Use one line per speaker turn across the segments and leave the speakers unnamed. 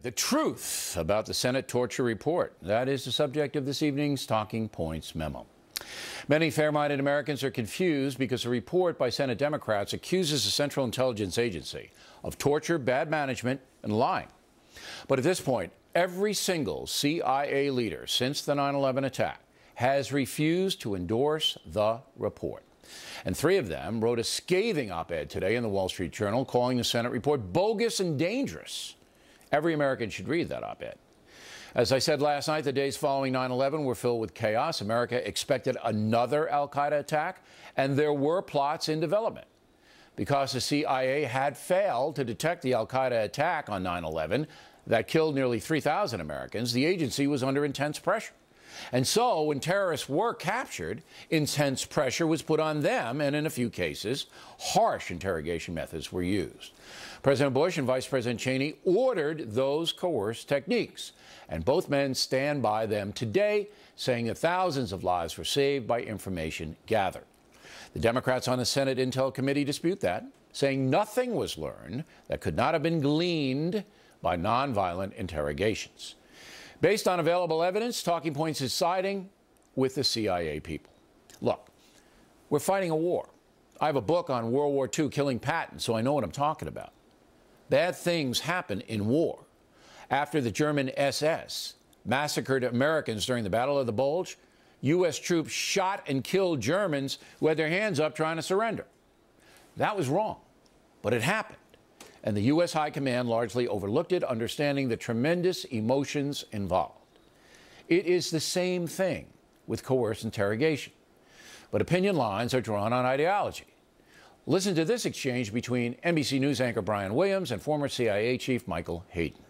The truth about the Senate torture report. That is the subject of this evening's Talking Points memo. Many fair-minded Americans are confused because a report by Senate Democrats accuses the Central Intelligence Agency of torture, bad management, and lying. But at this point, every single CIA leader since the 9/11 attack has refused to endorse the report. And three of them wrote a scathing op-ed today in the Wall Street Journal calling the Senate report bogus and dangerous. Every American should read that op-ed. As I said last night, the days following 9/11 were filled with chaos. America expected another al-Qaeda attack, and there were plots in development. Because the CIA had failed to detect the al-Qaeda attack on 9/11 that killed nearly 3,000 Americans, the agency was under intense pressure. And so, when terrorists were captured, intense pressure was put on them, and in a few cases, harsh interrogation methods were used. President Bush and Vice President Cheney ordered those coerced techniques, and both men stand by them today, saying that thousands of lives were saved by information gathered. The Democrats on the Senate Intel Committee dispute that, saying nothing was learned that could not have been gleaned by nonviolent interrogations. Based on available evidence, Talking Points is siding with the CIA people. Look, we're fighting a war. I have a book on World War II, Killing Patton, so I know what I'm talking about. Bad things happen in war. After the German SS massacred Americans during the Battle of the Bulge, U.S. troops shot and killed Germans who had their hands up trying to surrender. That was wrong, but it happened. And the U.S. High Command largely overlooked it, understanding the tremendous emotions involved. It is the same thing with coerced interrogation, but opinion lines are drawn on ideology. Listen to this exchange between NBC News anchor Brian Williams and former CIA Chief Michael Hayden.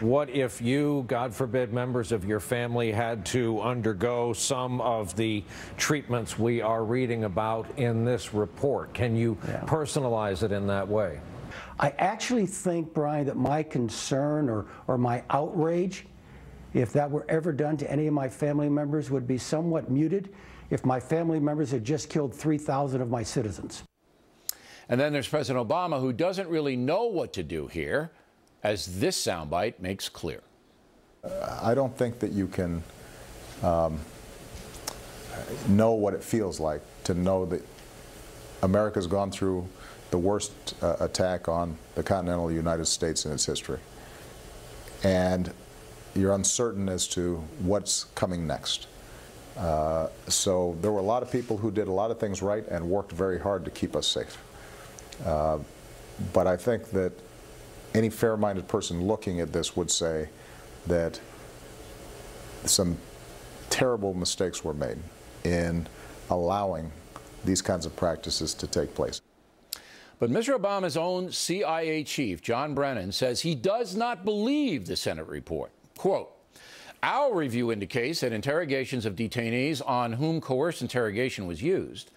What if you, God forbid, members of your family had to undergo some of the treatments we are reading about in this report? Can you personalize it in that way?
I actually think, Brian, that my concern or my outrage, if that were ever done to any of my family members, would be somewhat muted if my family members had just killed 3,000 of my citizens.
And then there's President Obama, who doesn't really know what to do here, as this soundbite makes clear.
I don't think that you can know what it feels like to know that America's gone through the worst attack on the continental United States in its history. And you're uncertain as to what's coming next. So there were a lot of people who did a lot of things right and worked very hard to keep us safe. But I think that any fair-minded person looking at this would say that some terrible mistakes were made in allowing these kinds of practices to take place.
But Mr. Obama's own CIA chief, John Brennan, says he does not believe the Senate report. Quote, "Our review indicates that interrogations of detainees on whom coerced interrogation was used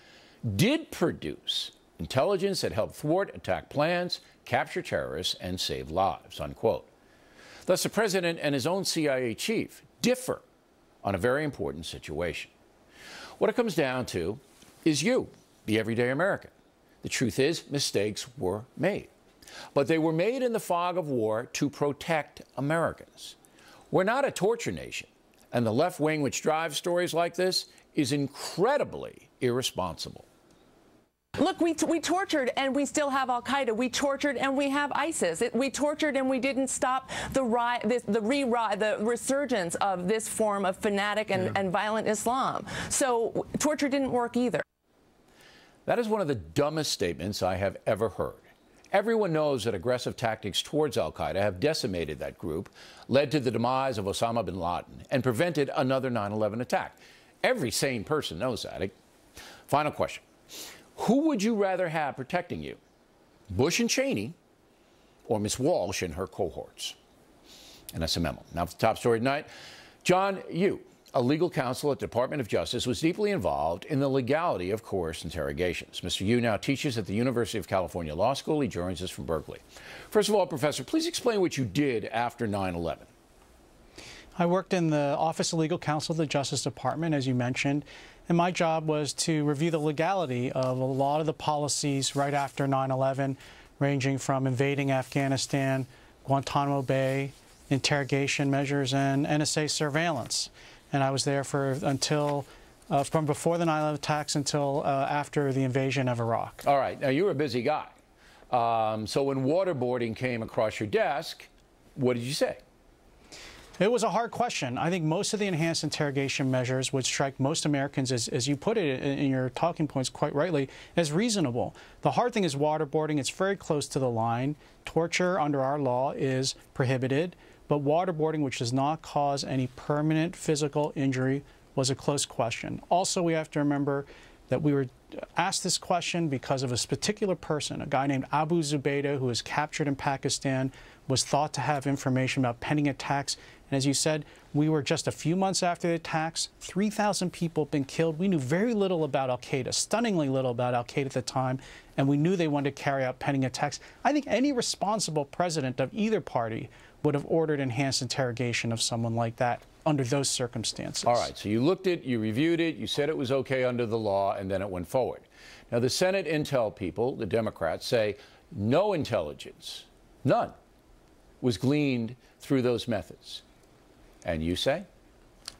did produce intelligence that helped thwart attack plans, capture terrorists, and save lives," unquote. Thus, the president and his own CIA chief differ on a very important situation. What it comes down to is you, the everyday American. The truth is, mistakes were made. But they were made in the fog of war to protect Americans. We're not a torture nation, and the left wing, which drives stories like this, is incredibly irresponsible.
Look, we tortured and we still have al-Qaeda. We tortured and we have ISIS. We tortured and we didn't stop the resurgence of this form of fanatic and violent Islam. So torture didn't work either.
That is one of the dumbest statements I have ever heard. Everyone knows that aggressive tactics towards al-Qaeda have decimated that group, led to the demise of Osama bin Laden, and prevented another 9/11 attack. Every sane person knows that. Final question. Who would you rather have protecting you, Bush and Cheney, or Ms. Walsh and her cohorts? And that's a memo. Now, for the top story tonight, John Yoo, a legal counsel at the Department of Justice, was deeply involved in the legality of coerced interrogations. Mr. Yoo now teaches at the University of California Law School. He joins us from Berkeley. First of all, Professor, please explain what you did after 9/11.
I worked in the Office of Legal Counsel of the Justice Department, as you mentioned, and my job was to review the legality of a lot of the policies right after 9/11, ranging from invading Afghanistan Guantanamo Bay interrogation measures and NSA surveillance. And I was there until from before the 9/11 attacks until after the invasion of Iraq.
All right. Now, you're a busy guy. So when waterboarding came across your desk, what did you say?
It was a hard question. I think most of the enhanced interrogation measures would strike most Americans, as you put it in your talking points quite rightly, as reasonable. The hard thing is waterboarding. It's very close to the line. Torture under our law is prohibited, but waterboarding, which does not cause any permanent physical injury, was a close question. Also, we have to remember that we were asked this question because of a particular person, a guy named Abu Zubaydah, who was captured in Pakistan, was thought to have information about pending attacks. And as you said, we were just a few months after the attacks. 3,000 people have been killed. We knew very little about al-Qaeda, stunningly little about al-Qaeda at the time, and we knew they wanted to carry out pending attacks. I think any responsible president of either party would have ordered enhanced interrogation of someone like that under those circumstances.
All right, so you looked at, you reviewed it, you said it was okay under the law, and then it went forward. Now, the Senate intel people, the Democrats, say no intelligence, none, was gleaned through those methods. And you say?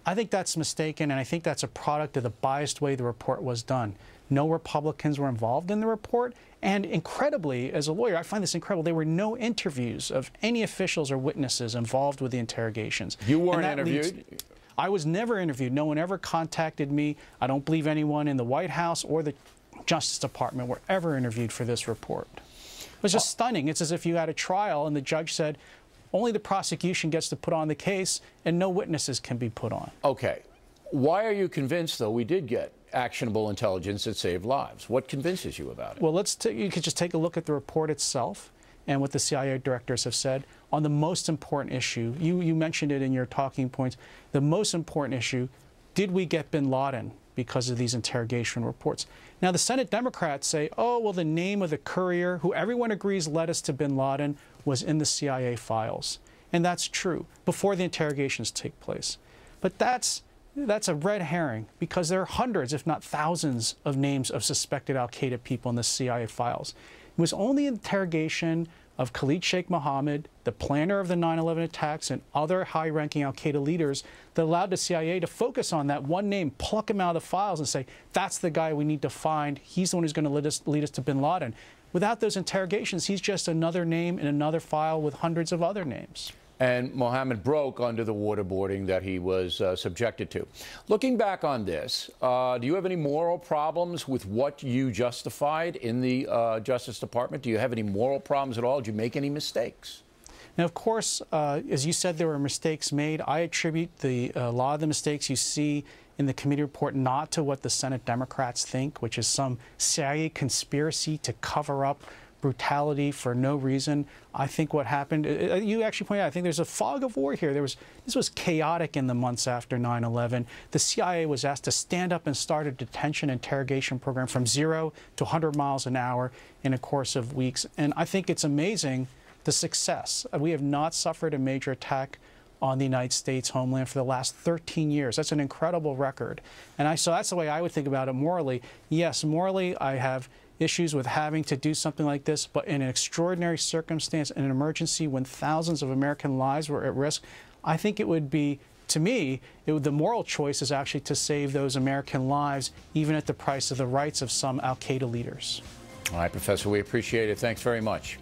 I think that's mistaken, and I think that's a product of the biased way the report was done. No Republicans were involved in the report, and incredibly, as a lawyer, I find this incredible, there were no interviews of any officials or witnesses involved with the interrogations.
You weren't interviewed?
I was never interviewed. No one ever contacted me. I don't believe anyone in the White House or the Justice Department were ever interviewed for this report. It was just stunning. It's as if you had a trial and the judge said, only the prosecution gets to put on the case and no witnesses can be put on.
Okay. Why are you convinced, though, we did get actionable intelligence that saved lives? What convinces you about it?
Well, you could just take a look at the report itself and what the CIA directors have said on the most important issue. You mentioned it in your talking points. The most important issue, did we get bin Laden because of these interrogation reports? Now, the Senate Democrats say, oh, well, the name of the courier, who everyone agrees led us to bin Laden, was in the CIA files. And that's true, before the interrogations take place. But that's a red herring, because there are hundreds, if not thousands, of names of suspected al-Qaeda people in the CIA files. It was only interrogation of Khalid Sheikh Mohammed, the planner of the 9/11 attacks, and other high-ranking al-Qaeda leaders that allowed the CIA to focus on that one name, pluck him out of the files and say, that's the guy we need to find. He's the one who's going to lead us to bin Laden. Without those interrogations, he's just another name in another file with hundreds of other names.
And Mohammed broke under the waterboarding that he was subjected to. Looking back on this, do you have any moral problems with what you justified in the Justice Department? Do you have any moral problems at all? Did you make any mistakes?
Now, of course, as you said, there were mistakes made. I attribute a lot of the mistakes you see in the committee report not to what the Senate Democrats think, which is some CIA conspiracy to cover up brutality for no reason. I think what happened, you actually pointed out, I think there's a fog of war here. This was chaotic in the months after 9/11. The CIA was asked to stand up and start a detention interrogation program from 0 to 100 miles an hour in a course of weeks. And I think it's amazing the success. We have not suffered a major attack on the United States homeland for the last 13 years. That's an incredible record. And so that's the way I would think about it morally. Yes, morally, I have issues with having to do something like this, but in an extraordinary circumstance, in an emergency when thousands of American lives were at risk, I think it would be, to me, the moral choice is actually to save those American lives, even at the price of the rights of some al-Qaeda leaders.
All right, Professor, we appreciate it. Thanks very much.